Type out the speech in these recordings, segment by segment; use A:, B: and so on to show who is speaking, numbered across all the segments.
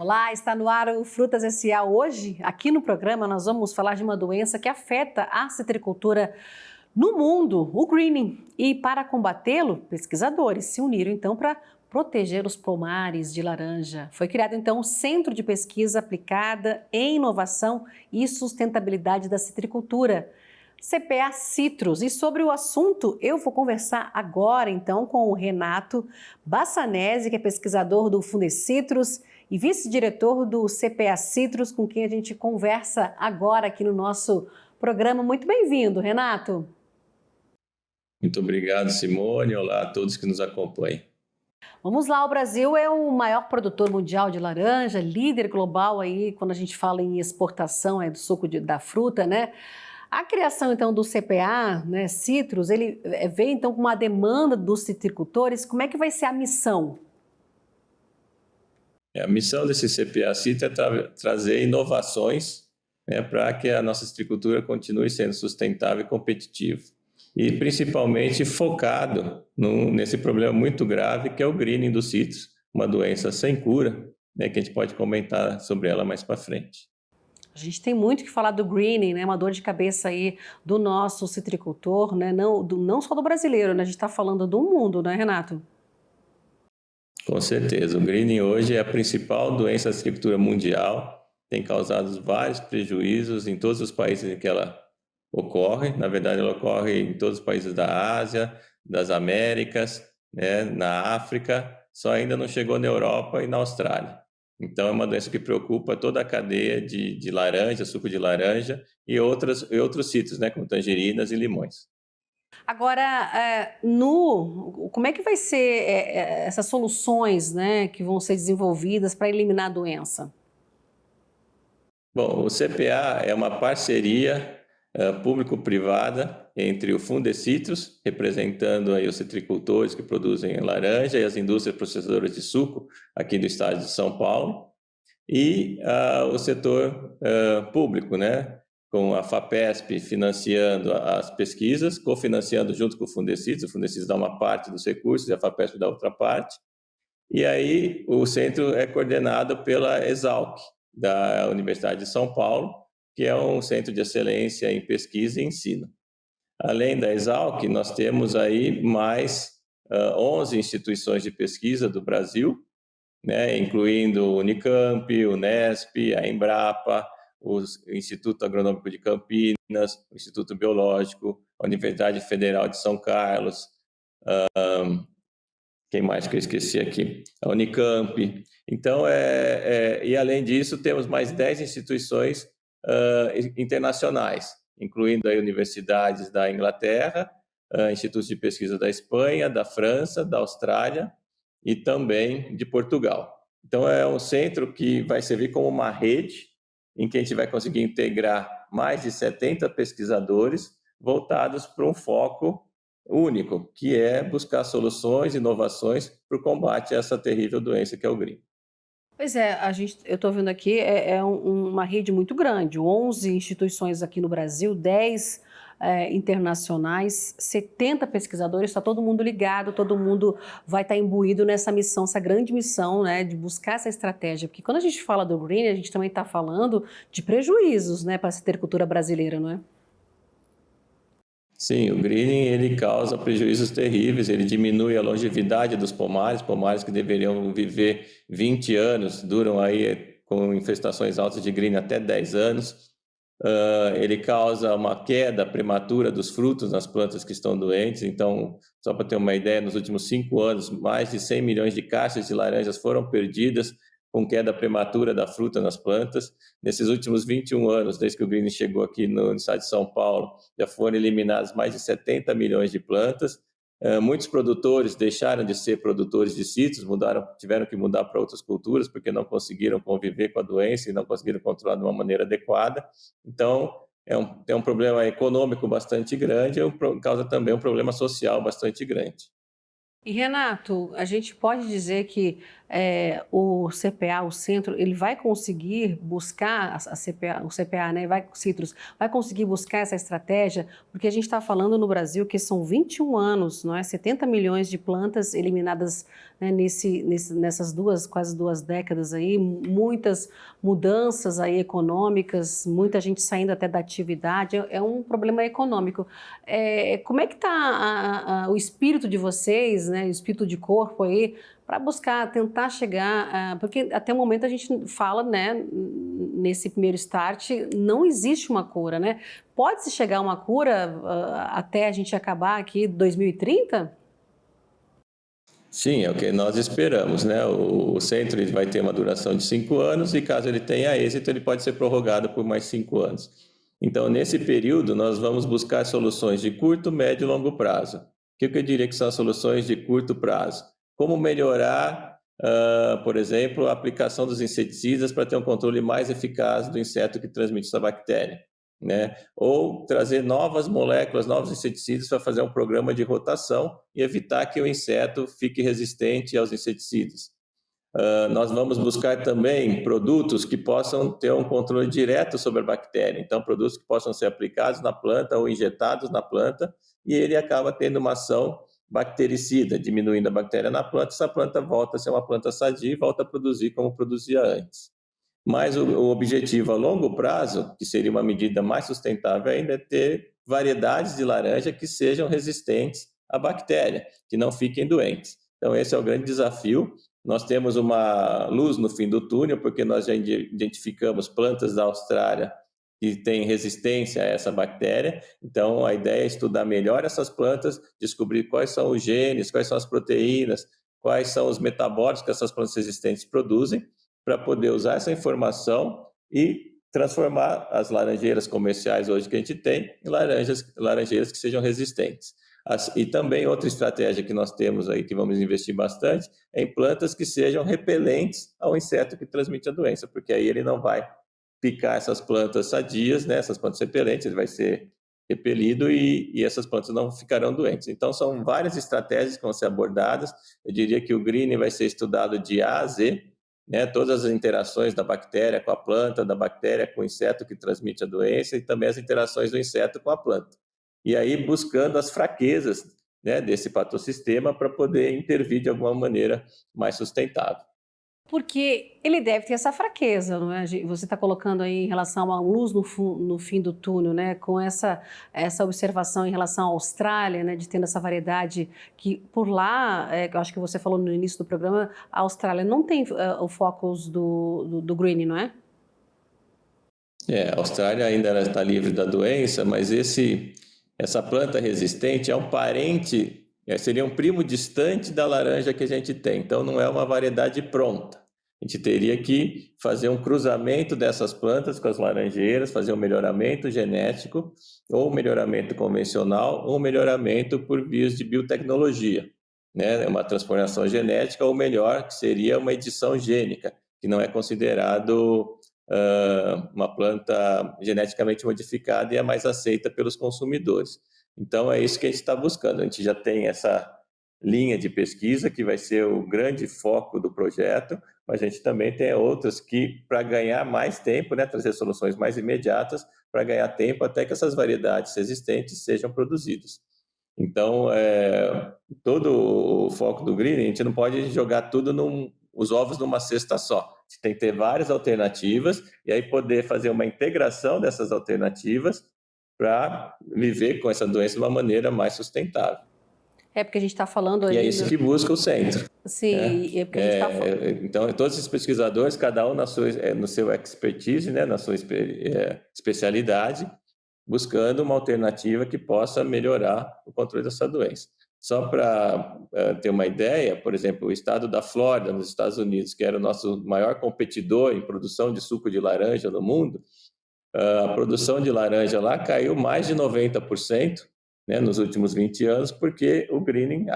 A: Olá, está no ar o Frutas S.A. Hoje, aqui no programa, nós vamos falar de uma doença que afeta a citricultura no mundo, o greening. E para combatê-lo, pesquisadores se uniram então para proteger os pomares de laranja. Foi criado então um centro de pesquisa aplicada em inovação e sustentabilidade da citricultura, CPA Citrus. E sobre o assunto, eu vou conversar agora então com o Renato Bassanese, que é pesquisador do Fundecitrus e vice-diretor do CPA Citrus, com quem a gente conversa agora aqui no nosso programa. Muito bem-vindo, Renato.
B: Muito obrigado, Simone. Olá a todos que nos acompanham.
A: Vamos lá, o Brasil é o maior produtor mundial de laranja, líder global aí quando a gente fala em exportação do suco da fruta, né? A criação, então, do CPA, né, Citrus, ele veio, então, com uma demanda dos citricultores. Como é que vai ser a missão?
B: A missão desse CPA Citrus é trazer inovações, né, para que a nossa citricultura continue sendo sustentável e competitiva. E, principalmente, focado nesse problema muito grave que é o greening dos citros, uma doença sem cura, né, que a gente pode comentar sobre ela mais para frente.
A: A gente tem muito que falar do greening, né? Uma dor de cabeça aí do nosso citricultor, né? Não só do brasileiro, né? A gente está falando do mundo, né, Renato?
B: Com certeza. O greening hoje é a principal doença da citricultura mundial, tem causado vários prejuízos em todos os países em que ela ocorre. Na verdade, ela ocorre em todos os países da Ásia, das Américas, né, na África, só ainda não chegou na Europa e na Austrália. Então, é uma doença que preocupa toda a cadeia de laranja, suco de laranja e outros citros, né, como tangerinas e limões.
A: Agora, como é que vai ser essas soluções, né, que vão ser desenvolvidas para eliminar a doença?
B: Bom, o CPA é uma parceria público-privada entre o Fundecitrus, representando aí os citricultores que produzem laranja e as indústrias processadoras de suco aqui do estado de São Paulo, e o setor público, né, com a FAPESP financiando as pesquisas, cofinanciando junto com o Fundecitrus dá uma parte dos recursos e a FAPESP dá outra parte, e aí o centro é coordenado pela Exalc, da Universidade de São Paulo, que é um centro de excelência em pesquisa e ensino. Além da Exalc, nós temos aí mais 11 instituições de pesquisa do Brasil, né, incluindo o Unicamp, o Unesp, a Embrapa, o Instituto Agronômico de Campinas, o Instituto Biológico, a Universidade Federal de São Carlos, quem mais que eu esqueci aqui? A Unicamp. Então, e além disso, temos mais 10 instituições internacionais, incluindo aí universidades da Inglaterra, institutos de pesquisa da Espanha, da França, da Austrália e também de Portugal. Então, é um centro que vai servir como uma rede em que a gente vai conseguir integrar mais de 70 pesquisadores voltados para um foco único, que é buscar soluções, inovações para o combate a essa terrível doença que é o green.
A: Pois é, eu estou vendo aqui, uma rede muito grande, 11 instituições aqui no Brasil, 10 internacionais, 70 pesquisadores, está todo mundo ligado, todo mundo vai estar imbuído nessa missão, essa grande missão, né, de buscar essa estratégia, porque quando a gente fala do green, a gente também está falando de prejuízos, né, para a citricultura brasileira, não é?
B: Sim, o greening ele causa prejuízos terríveis, ele diminui a longevidade dos pomares que deveriam viver 20 anos, duram aí com infestações altas de green até 10 anos. Ele causa uma queda prematura dos frutos nas plantas que estão doentes. Então, só para ter uma ideia, nos últimos 5 anos, mais de 100 milhões de caixas de laranjas foram perdidas com queda prematura da fruta nas plantas. Nesses últimos 21 anos, desde que o greening chegou aqui no estado de São Paulo, já foram eliminadas mais de 70 milhões de plantas. Muitos produtores deixaram de ser produtores de citros, tiveram que mudar para outras culturas porque não conseguiram conviver com a doença e não conseguiram controlar de uma maneira adequada. Então, é um problema econômico bastante grande e causa também um problema social bastante grande.
A: E Renato, a gente pode dizer que o CPA, o centro, ele vai conseguir buscar a CPA, o CPA, né, Citrus, vai conseguir buscar essa estratégia, porque a gente está falando no Brasil que são 21 anos, não é? 70 milhões de plantas eliminadas, né, nessas quase duas décadas aí, muitas mudanças aí econômicas, muita gente saindo até da atividade, é um problema econômico. Como é que está o espírito de vocês, né, o espírito de corpo aí, para buscar, tentar chegar, porque até o momento a gente fala, né, nesse primeiro start, não existe uma cura, né? Pode-se chegar a uma cura até a gente acabar aqui 2030?
B: Sim, é o que nós esperamos, né? O centro ele vai ter uma duração de 5 anos e caso ele tenha êxito, ele pode ser prorrogado por mais 5 anos. Então, nesse período, nós vamos buscar soluções de curto, médio e longo prazo. O que eu diria que são as soluções de curto prazo? Como melhorar, por exemplo, a aplicação dos inseticidas para ter um controle mais eficaz do inseto que transmite essa bactéria, né? Ou trazer novas moléculas, novos inseticidas para fazer um programa de rotação e evitar que o inseto fique resistente aos inseticidas. Nós vamos buscar também produtos que possam ter um controle direto sobre a bactéria. Então, produtos que possam ser aplicados na planta ou injetados na planta e ele acaba tendo uma ação bactericida, diminuindo a bactéria na planta. Essa planta volta a ser uma planta sadia e volta a produzir como produzia antes. Mas o objetivo a longo prazo, que seria uma medida mais sustentável ainda, é ter variedades de laranja que sejam resistentes à bactéria, que não fiquem doentes. Então, esse é o grande desafio. Nós temos uma luz no fim do túnel, porque nós já identificamos plantas da Austrália que têm resistência a essa bactéria. Então, a ideia é estudar melhor essas plantas, descobrir quais são os genes, quais são as proteínas, quais são os metabólicos que essas plantas resistentes produzem, para poder usar essa informação e transformar as laranjeiras comerciais hoje que a gente tem em laranjeiras que sejam resistentes. E também outra estratégia que nós temos aí, que vamos investir bastante, é em plantas que sejam repelentes ao inseto que transmite a doença, porque aí ele não vai picar essas plantas sadias, né, essas plantas repelentes, ele vai ser repelido e essas plantas não ficarão doentes. Então, são várias estratégias que vão ser abordadas. Eu diria que o greening vai ser estudado de A a Z, né, todas as interações da bactéria com a planta, da bactéria com o inseto que transmite a doença e também as interações do inseto com a planta. E aí buscando as fraquezas, né, desse patossistema para poder intervir de alguma maneira mais sustentável.
A: Porque ele deve ter essa fraqueza, não é? Você está colocando aí em relação à luz no fim do túnel, né? Com essa observação em relação à Austrália, né? De tendo essa variedade que por lá, eu acho que você falou no início do programa, a Austrália não tem o focus do green, não é?
B: A Austrália ainda está livre da doença, mas essa planta resistente é um parente, seria um primo distante da laranja que a gente tem, então não é uma variedade pronta. A gente teria que fazer um cruzamento dessas plantas com as laranjeiras, fazer um melhoramento genético, ou melhoramento convencional, ou melhoramento por vias de biotecnologia, né? Uma transformação genética, ou melhor, que seria uma edição gênica, que não é considerado uma planta geneticamente modificada e é mais aceita pelos consumidores. Então, é isso que a gente está buscando. A gente já tem essa linha de pesquisa que vai ser o grande foco do projeto, mas a gente também tem outras que, para ganhar mais tempo, né, trazer soluções mais imediatas, para ganhar tempo até que essas variedades existentes sejam produzidas. Então, todo o foco do green, a gente não pode jogar os ovos numa cesta só. A gente tem que ter várias alternativas e aí poder fazer uma integração dessas alternativas para viver com essa doença de uma maneira mais sustentável.
A: Porque a gente está falando aí...
B: E é isso que busca o centro.
A: Sim,
B: é porque a gente está... Então, todos esses pesquisadores, cada um no seu expertise, né, na sua especialidade, buscando uma alternativa que possa melhorar o controle dessa doença. Só para ter uma ideia, por exemplo, o estado da Flórida, nos Estados Unidos, que era o nosso maior competidor em produção de suco de laranja no mundo, a produção de laranja lá caiu mais de 90%, né, nos últimos 20 anos, porque o greening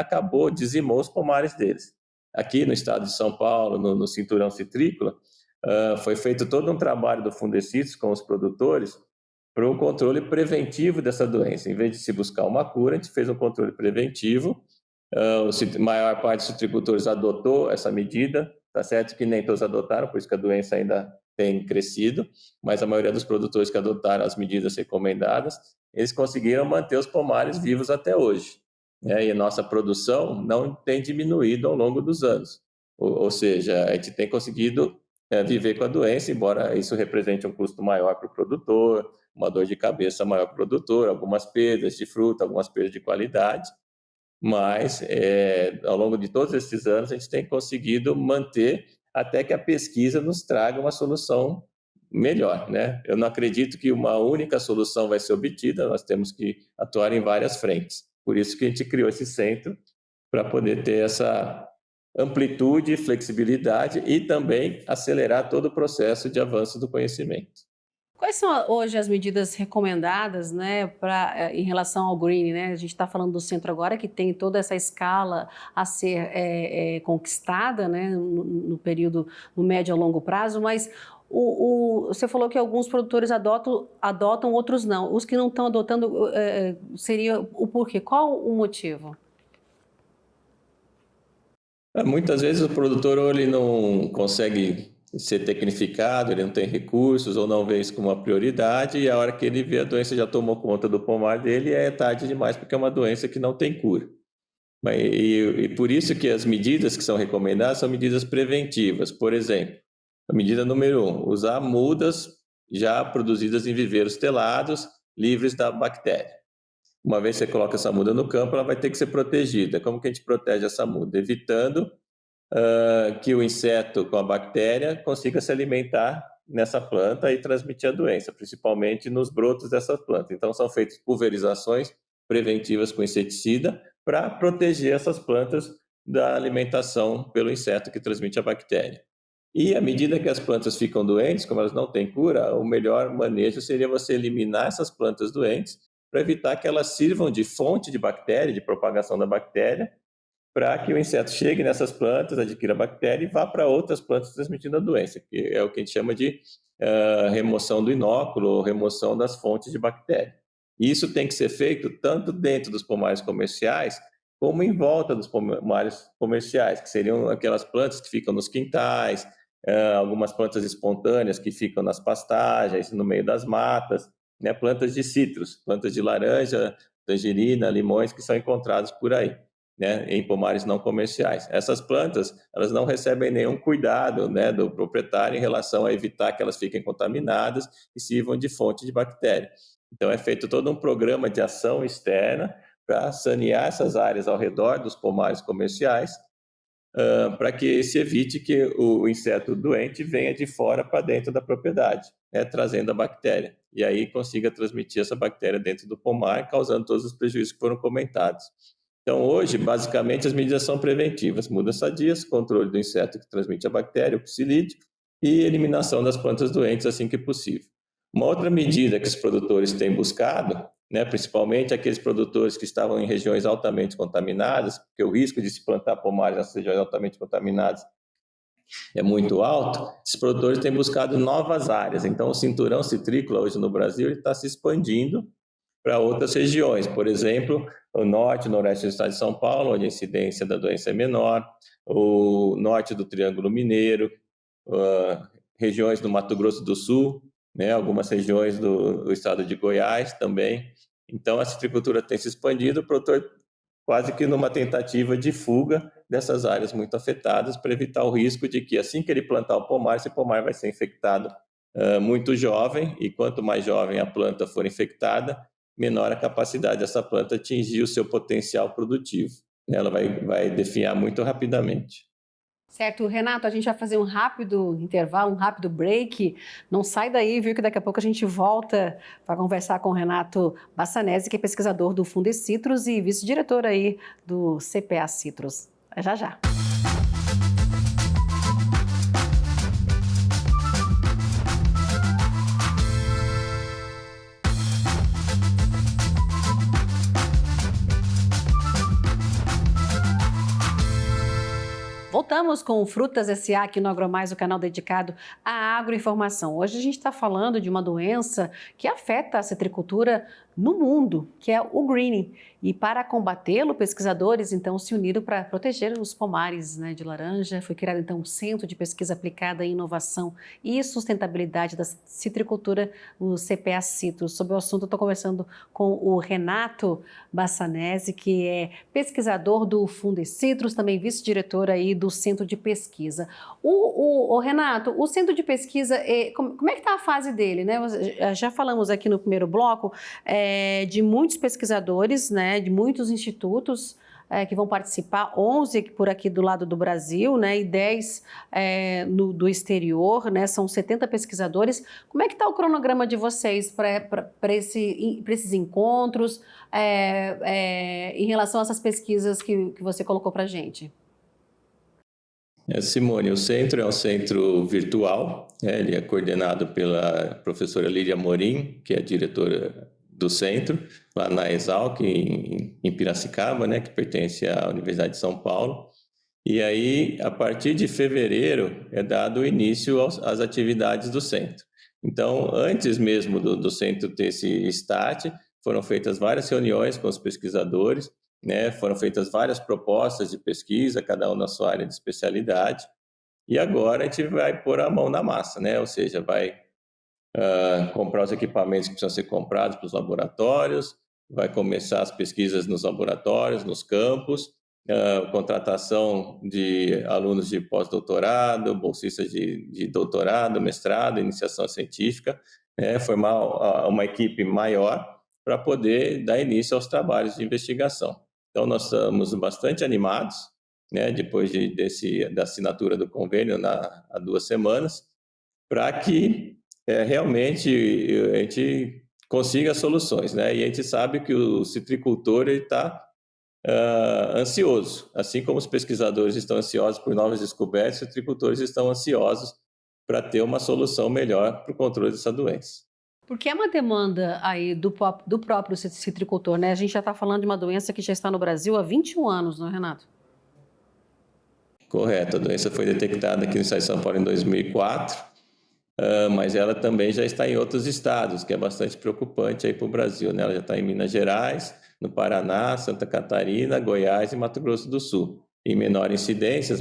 B: dizimou os pomares deles. Aqui no estado de São Paulo, no cinturão citrícola, foi feito todo um trabalho do Fundecitrus com os produtores para um controle preventivo dessa doença. Em vez de se buscar uma cura, a gente fez um controle preventivo A maior parte dos citricultores adotou essa medida, tá certo que nem todos adotaram, por isso que a doença ainda tem crescido, mas a maioria dos produtores que adotaram as medidas recomendadas, eles conseguiram manter os pomares vivos até hoje, né? E a nossa produção não tem diminuído ao longo dos anos, ou seja, a gente tem conseguido viver com a doença, embora isso represente um custo maior para o produtor, uma dor de cabeça maior para o produtor, algumas perdas de fruta, algumas perdas de qualidade, mas ao longo de todos esses anos a gente tem conseguido manter até que a pesquisa nos traga uma solução melhor, né? Eu não acredito que uma única solução vai ser obtida, nós temos que atuar em várias frentes. Por isso que a gente criou esse centro, para poder ter essa amplitude, flexibilidade e também acelerar todo o processo de avanço do conhecimento.
A: Quais são hoje as medidas recomendadas, né, em relação ao green, né? A gente está falando do centro agora, que tem toda essa escala a ser conquistada, né, no período, no médio a longo prazo, mas você falou que alguns produtores adotam, outros não. Os que não estão adotando, seria o porquê? Qual o motivo?
B: Muitas vezes o produtor ou ele não consegue ser tecnificado, ele não tem recursos ou não vê isso como uma prioridade, e a hora que ele vê a doença já tomou conta do pomar dele, é tarde demais, porque é uma doença que não tem cura. E por isso que as medidas que são recomendadas são medidas preventivas. Por exemplo, a medida número 1, usar mudas já produzidas em viveiros telados, livres da bactéria. Uma vez que você coloca essa muda no campo, ela vai ter que ser protegida. Como que a gente protege essa muda? Evitando que o inseto com a bactéria consiga se alimentar nessa planta e transmitir a doença, principalmente nos brotos dessa planta. Então, são feitas pulverizações preventivas com inseticida para proteger essas plantas da alimentação pelo inseto que transmite a bactéria. E à medida que as plantas ficam doentes, como elas não têm cura, o melhor manejo seria você eliminar essas plantas doentes para evitar que elas sirvam de fonte de bactéria, de propagação da bactéria, para que o inseto chegue nessas plantas, adquira a bactéria e vá para outras plantas transmitindo a doença, que é o que a gente chama de remoção do inóculo ou remoção das fontes de bactéria. E isso tem que ser feito tanto dentro dos pomares comerciais, como em volta dos pomares comerciais, que seriam aquelas plantas que ficam nos quintais, algumas plantas espontâneas que ficam nas pastagens, no meio das matas, né? Plantas de citros, plantas de laranja, tangerina, limões, que são encontrados por aí, né, em pomares não comerciais. Essas plantas, elas não recebem nenhum cuidado, né, do proprietário em relação a evitar que elas fiquem contaminadas e sirvam de fonte de bactéria. Então, é feito todo um programa de ação externa para sanear essas áreas ao redor dos pomares comerciais, para que se evite que o inseto doente venha de fora para dentro da propriedade, né, trazendo a bactéria. E aí consiga transmitir essa bactéria dentro do pomar, causando todos os prejuízos que foram comentados. Então, hoje, basicamente, as medidas são preventivas. Mudas sadias, controle do inseto que transmite a bactéria, o psilídeo, e eliminação das plantas doentes assim que possível. Uma outra medida que os produtores têm buscado, né, principalmente aqueles produtores que estavam em regiões altamente contaminadas, porque o risco de se plantar pomares nessas regiões altamente contaminadas é muito alto, esses produtores têm buscado novas áreas. Então, o cinturão citrícola hoje no Brasil está se expandindo para outras regiões, por exemplo, o norte e noroeste do estado de São Paulo, onde a incidência da doença é menor, o norte do Triângulo Mineiro, regiões do Mato Grosso do Sul, né, algumas regiões do estado de Goiás também. Então, a citricultura tem se expandido, o produtor quase que numa tentativa de fuga dessas áreas muito afetadas, para evitar o risco de que, assim que ele plantar o pomar, esse pomar vai ser infectado muito jovem, e quanto mais jovem a planta for infectada, menor a capacidade dessa planta atingir o seu potencial produtivo. Ela vai definhar muito rapidamente.
A: Certo, Renato, a gente vai fazer um rápido intervalo, um rápido break. Não sai daí, viu, que daqui a pouco a gente volta para conversar com o Renato Bassanese, que é pesquisador do Fundecitrus e vice-diretor aí do CPA Citrus. Já já. Voltamos com o Frutas S.A. aqui no AgroMais, o canal dedicado à agroinformação. Hoje a gente está falando de uma doença que afeta a citricultura no mundo, que é o greening. E para combatê-lo, pesquisadores então se uniram para proteger os pomares, né, de laranja. Foi criado então um centro de pesquisa aplicada em inovação e sustentabilidade da citricultura, o CPA Citrus. Sobre o assunto, estou conversando com o Renato Bassanese, que é pesquisador do Fundecitrus, também vice-diretor aí do Centro de Pesquisa. O Renato, o Centro de Pesquisa, como é que está a fase dele, né? Já falamos aqui no primeiro bloco de muitos pesquisadores, né, de muitos institutos que vão participar, 11 por aqui do lado do Brasil, né, e 10 do exterior, né, são 70 pesquisadores. Como é que está o cronograma de vocês para esses encontros, em relação a essas pesquisas que você colocou para a gente?
B: Simone, o centro é um centro virtual, ele é coordenado pela professora Lídia Morim, que é a diretora do centro, lá na Exalc, em Piracicaba, né, que pertence à Universidade de São Paulo. E aí, a partir de fevereiro, é dado início às atividades do centro. Então, antes mesmo do centro ter esse start, foram feitas várias reuniões com os pesquisadores, né, foram feitas várias propostas de pesquisa, cada um na sua área de especialidade. E agora a gente vai pôr a mão na massa, né, ou seja, vai comprar os equipamentos que precisam ser comprados para os laboratórios, vai começar as pesquisas nos laboratórios, nos campos, contratação de alunos de pós-doutorado, bolsistas de doutorado, mestrado, iniciação científica, formar uma equipe maior para poder dar início aos trabalhos de investigação. Então, nós estamos bastante animados, né, depois da assinatura do convênio há 2 semanas, para que realmente a gente consiga soluções, né? E a gente sabe que o citricultor está ansioso, assim como os pesquisadores estão ansiosos por novas descobertas, os citricultores estão ansiosos para ter uma solução melhor para o controle dessa doença.
A: Porque é uma demanda aí do próprio citricultor, né? A gente já está falando de uma doença que já está no Brasil há 21 anos, não é, Renato?
B: Correto, a doença foi detectada aqui no estado de São Paulo em 2004, mas ela também já está em outros estados, que é bastante preocupante aí para o Brasil, né? Ela já está em Minas Gerais, no Paraná, Santa Catarina, Goiás e Mato Grosso do Sul. Em menor incidência,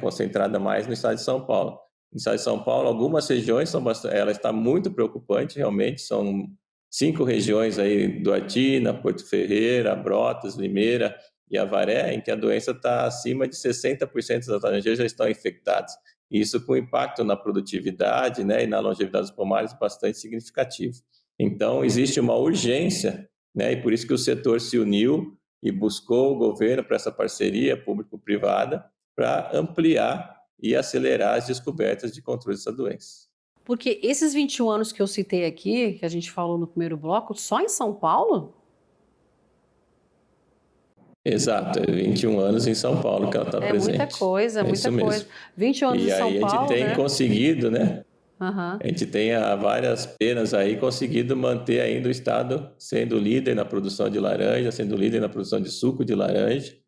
B: concentrada mais no estado de São Paulo. No estado de São Paulo, algumas regiões ela está muito preocupante, realmente, são 5 regiões aí, Duartina, Porto Ferreira, Brotas, Limeira e Avaré, em que a doença está acima de 60% das laranjeiras já estão infectadas. Isso com impacto na produtividade, né, e na longevidade dos pomares bastante significativo. Então, existe uma urgência, né, e por isso que o setor se uniu e buscou o governo para essa parceria público-privada para ampliar e acelerar as descobertas de controle dessa doença.
A: Porque esses 21 anos que eu citei aqui, que a gente falou no primeiro bloco, só em São Paulo?
B: Exato, 21 anos em São Paulo que ela está presente.
A: Muita coisa, muita coisa.
B: Mesmo.
A: 21 anos em São Paulo,
B: E aí a gente tem conseguido, né?
A: Uhum.
B: A gente tem há várias penas aí conseguido manter ainda o estado sendo líder na produção de laranja, sendo líder na produção de suco de laranja,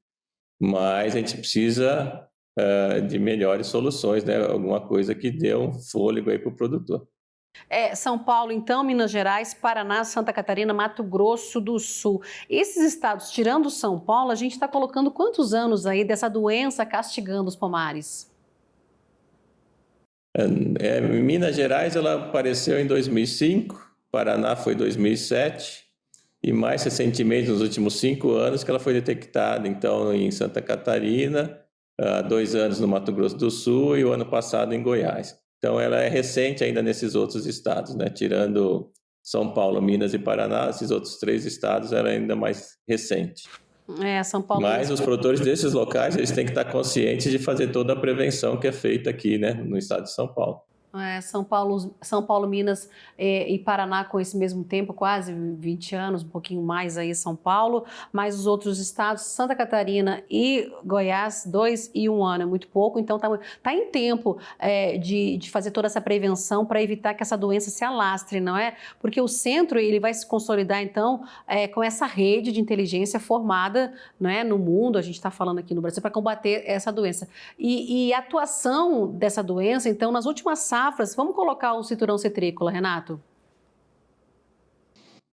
B: mas a gente precisa de melhores soluções, né? Alguma coisa que dê um fôlego aí para o produtor.
A: São Paulo, então, Minas Gerais, Paraná, Santa Catarina, Mato Grosso do Sul. Esses estados, tirando São Paulo, a gente está colocando quantos anos aí dessa doença castigando os pomares?
B: Minas Gerais, ela apareceu em 2005, Paraná foi 2007 e mais recentemente, nos últimos 5 anos, que ela foi detectada, então, em Santa Catarina, há 2 anos no Mato Grosso do Sul e o ano passado em Goiás. Então, ela é recente ainda nesses outros estados, né? Tirando São Paulo, Minas e Paraná, esses outros 3 estados, ela é ainda mais recente.
A: São Paulo.
B: Mas os produtores desses locais, eles têm que estar conscientes de fazer toda a prevenção que é feita aqui, né, no estado de São Paulo.
A: São Paulo, Minas e Paraná com esse mesmo tempo, quase 20 anos, um pouquinho mais aí São Paulo, mas os outros estados, Santa Catarina e Goiás, 2 e 1 ano, é muito pouco, então tá em tempo de fazer toda essa prevenção para evitar que essa doença se alastre, não é? Porque o centro ele vai se consolidar então com essa rede de inteligência formada, não é, no mundo, a gente está falando aqui no Brasil, para combater essa doença. E a atuação dessa doença, então, nas últimas safras, vamos colocar o cinturão citrícola, Renato?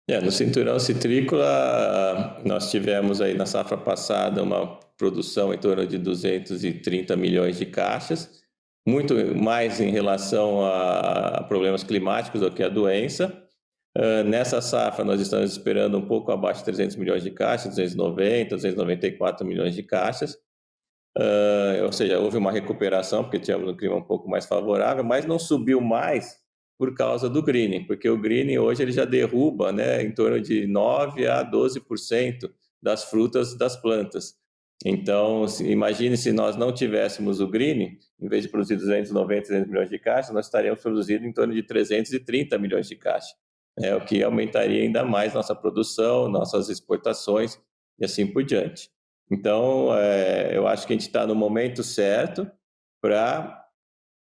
B: No cinturão citrícola, nós tivemos aí na safra passada uma produção em torno de 230 milhões de caixas, muito mais em relação a problemas climáticos do que a doença. Nessa safra, nós estamos esperando um pouco abaixo de 300 milhões de caixas, 290, 294 milhões de caixas. Ou seja, houve uma recuperação, porque tínhamos um clima um pouco mais favorável, mas não subiu mais por causa do greening, porque o greening hoje ele já derruba, né, em torno de 9 a 12% das frutas das plantas. Então, imagine se nós não tivéssemos o greening, em vez de produzir 290, 300 milhões de caixas, nós estaríamos produzindo em torno de 330 milhões de caixas, o que aumentaria ainda mais nossa produção, nossas exportações e assim por diante. Então, eu acho que a gente está no momento certo para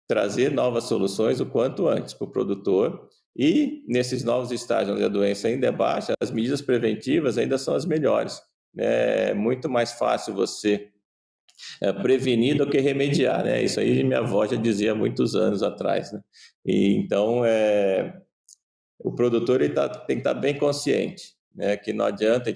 B: trazer novas soluções o quanto antes para o produtor. E nesses novos estágios onde a doença ainda é baixa, as medidas preventivas ainda são as melhores. É muito mais fácil você prevenir do que remediar, né? Isso aí minha avó já dizia há muitos anos atrás, né? E então, o produtor ele tem que estar bem consciente, né? Que não adianta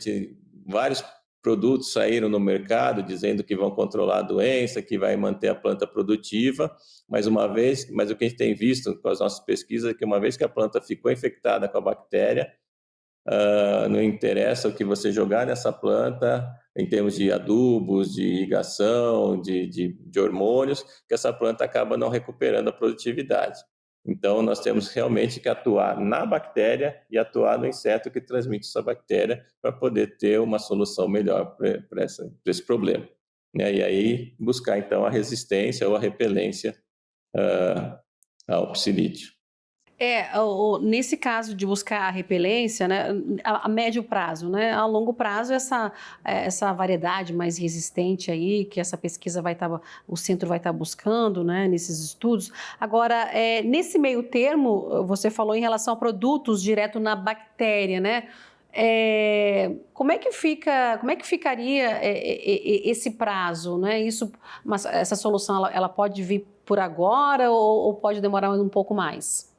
B: vários produtos saíram no mercado dizendo que vão controlar a doença, que vai manter a planta produtiva, mas o que a gente tem visto com as nossas pesquisas é que uma vez que a planta ficou infectada com a bactéria, não interessa o que você jogar nessa planta, em termos de adubos, de irrigação, de hormônios, que essa planta acaba não recuperando a produtividade. Então, nós temos realmente que atuar na bactéria e atuar no inseto que transmite essa bactéria para poder ter uma solução melhor para esse problema. E aí, buscar, então, a resistência ou a repelência ao psilídeo.
A: Nesse caso de buscar a repelência, né, a médio prazo, né, a longo prazo essa variedade mais resistente aí, que essa pesquisa o centro vai estar buscando, né, nesses estudos. Agora, nesse meio termo, você falou em relação a produtos direto na bactéria, né? Como é que ficaria esse prazo, né? Essa solução ela pode vir por agora ou pode demorar um pouco mais?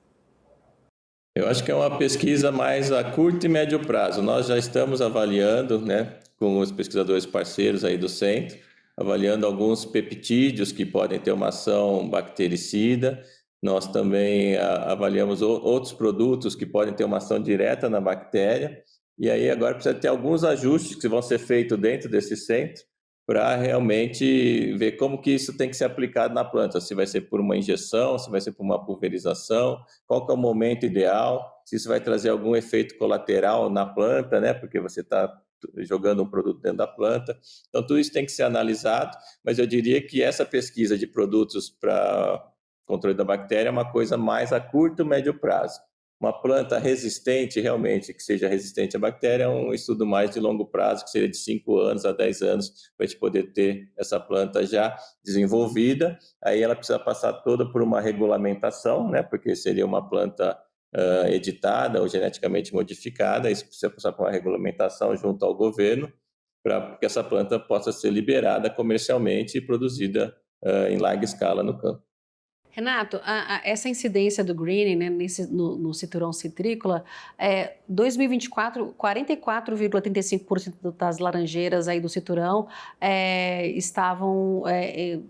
B: Eu acho que é uma pesquisa mais a curto e médio prazo. Nós já estamos avaliando, né, com os pesquisadores parceiros aí do centro, avaliando alguns peptídeos que podem ter uma ação bactericida. Nós também avaliamos outros produtos que podem ter uma ação direta na bactéria. E aí agora precisa ter alguns ajustes que vão ser feitos dentro desse centro para realmente ver como que isso tem que ser aplicado na planta, se vai ser por uma injeção, se vai ser por uma pulverização, qual que é o momento ideal, se isso vai trazer algum efeito colateral na planta, né? Porque você está jogando um produto dentro da planta. Então, tudo isso tem que ser analisado, mas eu diria que essa pesquisa de produtos para controle da bactéria é uma coisa mais a curto, médio prazo. Uma planta resistente, realmente, que seja resistente à bactéria, é um estudo mais de longo prazo, que seria de 5 anos a 10 anos, para a gente poder ter essa planta já desenvolvida. Aí ela precisa passar toda por uma regulamentação, né? Porque seria uma planta editada ou geneticamente modificada, isso precisa passar por uma regulamentação junto ao governo, para que essa planta possa ser liberada comercialmente e produzida em larga escala no campo.
A: Renato, essa incidência do greening, né, no cinturão citrícola, 2024, 44,35% das laranjeiras aí do cinturão estavam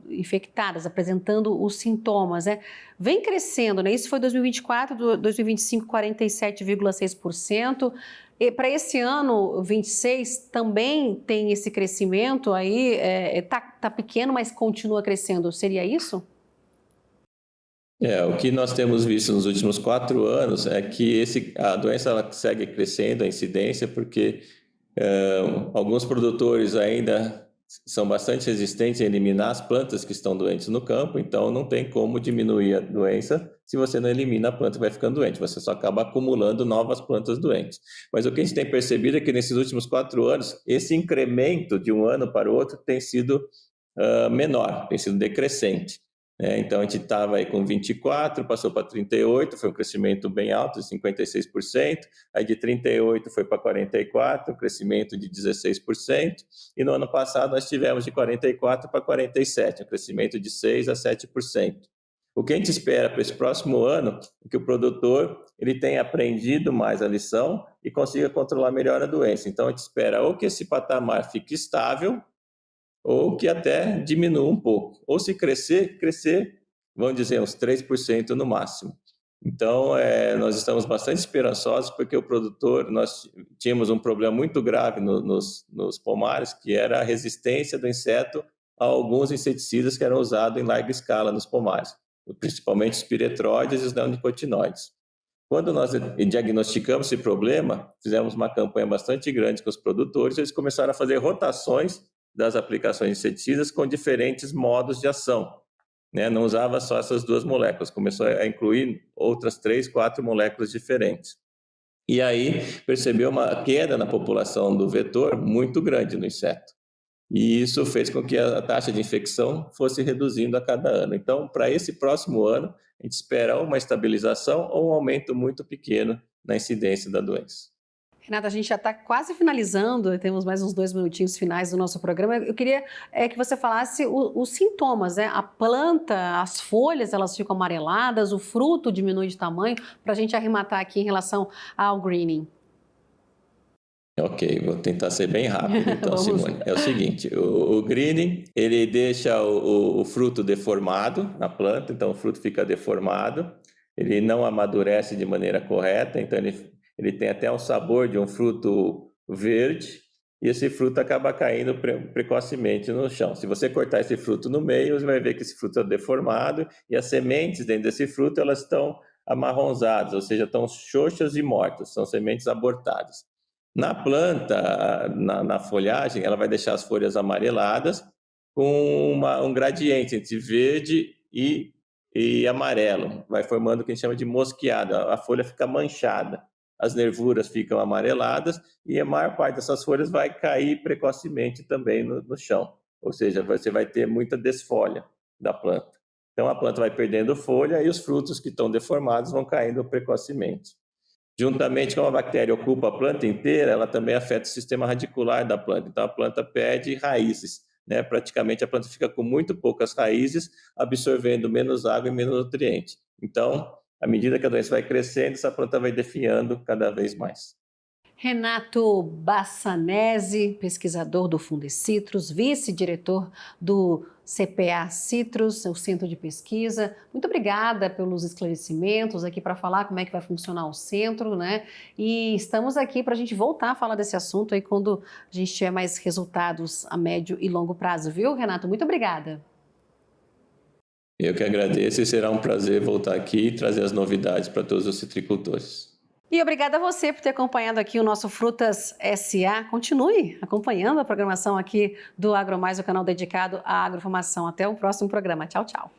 A: infectadas, apresentando os sintomas, né? Vem crescendo, né? Isso foi 2024, 2025, 47,6%. E para esse ano 26 também tem esse crescimento aí, tá pequeno, mas continua crescendo. Seria isso?
B: O que nós temos visto nos últimos 4 anos é que a doença ela segue crescendo, a incidência, porque alguns produtores ainda são bastante resistentes a eliminar as plantas que estão doentes no campo, então não tem como diminuir a doença se você não elimina a planta que vai ficando doente, você só acaba acumulando novas plantas doentes. Mas o que a gente tem percebido é que nesses últimos 4 anos, esse incremento de um ano para o outro tem sido menor, tem sido decrescente. Então, a gente estava aí com 24, passou para 38, foi um crescimento bem alto, de 56%. Aí de 38 foi para 44, um crescimento de 16%. E no ano passado nós tivemos de 44 para 47, um crescimento de 6 a 7%. O que a gente espera para esse próximo ano é que o produtor ele tenha aprendido mais a lição e consiga controlar melhor a doença. Então, a gente espera ou que esse patamar fique estável ou que até diminua um pouco. Ou se crescer, vamos dizer, uns 3% no máximo. Então, nós estamos bastante esperançosos porque o produtor, nós tínhamos um problema muito grave nos pomares, que era a resistência do inseto a alguns inseticidas que eram usados em larga escala nos pomares, principalmente os piretróides e os neonicotinoides. Quando nós diagnosticamos esse problema, fizemos uma campanha bastante grande com os produtores, eles começaram a fazer rotações das aplicações de inseticidas com diferentes modos de ação. Não usava só essas 2 moléculas, começou a incluir outras 3, 4 moléculas diferentes. E aí percebeu uma queda na população do vetor muito grande no inseto. E isso fez com que a taxa de infecção fosse reduzindo a cada ano. Então, para esse próximo ano, a gente espera uma estabilização ou um aumento muito pequeno na incidência da doença.
A: Renata, a gente já está quase finalizando, temos mais uns 2 minutinhos finais do nosso programa. Eu queria que você falasse os sintomas, né? A planta, as folhas, elas ficam amareladas, o fruto diminui de tamanho, para a gente arrematar aqui em relação ao greening.
B: Ok, vou tentar ser bem rápido então, Simone. É o seguinte, o greening, ele deixa o fruto deformado na planta, então o fruto fica deformado, ele não amadurece de maneira correta, então ele tem até o sabor de um fruto verde e esse fruto acaba caindo precocemente no chão. Se você cortar esse fruto no meio, você vai ver que esse fruto é deformado e as sementes dentro desse fruto elas estão amarronzadas, ou seja, estão xoxas e mortas, são sementes abortadas. Na planta, na folhagem, ela vai deixar as folhas amareladas com um gradiente entre verde e amarelo, vai formando o que a gente chama de mosqueada, a folha fica manchada. As nervuras ficam amareladas e a maior parte dessas folhas vai cair precocemente também no chão. Ou seja, você vai ter muita desfolha da planta. Então, a planta vai perdendo folha e os frutos que estão deformados vão caindo precocemente. Juntamente com a bactéria ocupa a planta inteira, ela também afeta o sistema radicular da planta. Então, a planta perde raízes. Praticamente, a planta fica com muito poucas raízes, absorvendo menos água e menos nutriente. Então, à medida que a doença vai crescendo, essa planta vai definhando cada vez mais.
A: Renato Bassanese, pesquisador do Fundecitrus, vice-diretor do CPA Citrus, o Centro de Pesquisa. Muito obrigada pelos esclarecimentos aqui para falar como é que vai funcionar o centro, né? E estamos aqui para a gente voltar a falar desse assunto aí quando a gente tiver mais resultados a médio e longo prazo, viu, Renato? Muito obrigada.
B: Eu que agradeço e será um prazer voltar aqui e trazer as novidades para todos os citricultores.
A: E obrigada a você por ter acompanhado aqui o nosso Frutas SA. Continue acompanhando a programação aqui do AgroMais, o canal dedicado à agroformação. Até o próximo programa. Tchau, tchau.